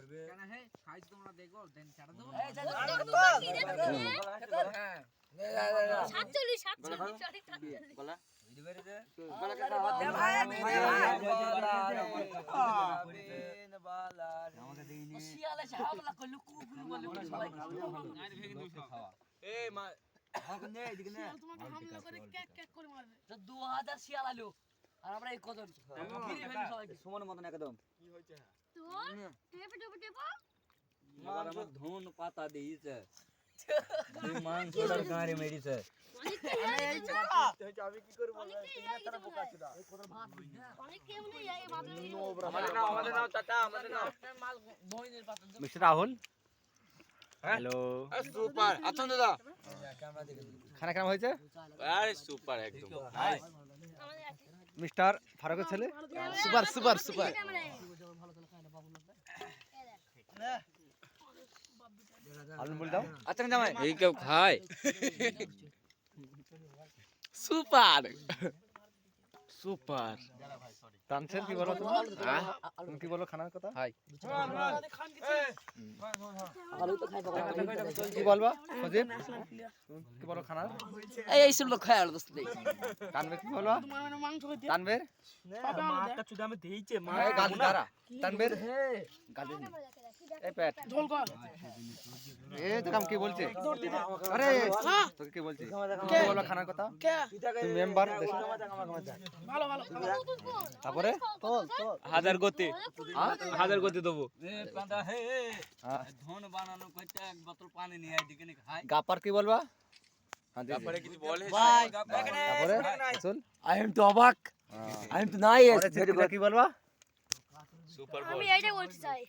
কেন হে সাইজ তোমরা দেখো দেন ছাড়া দেবো গলা শিয়ালে ঝাবলা কইলো কুকুর বলে সবাই এই মা এখন নে এদিকে নে তোমাকে হামলা করে কেক কেক করে মারবে 2000 শিয়াল আলো আর আমরা এই কজন গিরি ফেলি সবাইকে সমান মতন একদম তো টেপে টেপে টেপো এবার আমার ধন পাতা দিয়েছে তুই মাংসটার গাঁরে মেরিছে আমি কি করব অনেক কেমনে এই বাদলে আমাদের নাও চাচা আমাদের নাও মিস্টার রাহুল হ্যালো সুপার আচ্ছা দাদা খানা কেমন হয়েছে আরে সুপার একদম মিস্টার ফারুকের ছেলে সুপার সুপার সুপার আলু বল দাও আচ্ছা জামাই এই কেউ খায় সুপার সুপার তানসের কি বলো তুমি কি বলো খানার কথা হাই আলু তো খাই পাবো কি বলবা সজীব কি বলো খানার এই সব লোক খায় আলু দোস্ত দেই তানভীর কি বলবা তোমার মানে মাংস খেতে তানভীর মাথা চুদা আমি দেইছে মা এই গাল দাঁড়া তানভীর গাল দিন এই পেট ঝোল কর এ তো কাম কি বলছে আরে তোকে কি বলছি কি বলবা খানার কথা কে তুমি মেম্বার দেশে ভালো ভালো তারপরে হাজার গতি হ্যাঁ হাজার গতি দেবো ধন বানানো কইতে এক বোতল পানি নিয়ে এদিকে নি খাই গাপার কি বলবা হ্যাঁ তারপরে কিছু বলে তারপরে চল আই এম টু অবাক আই এম টু নাইস কি বলবা সুপার আমি এইটা বলতে চাই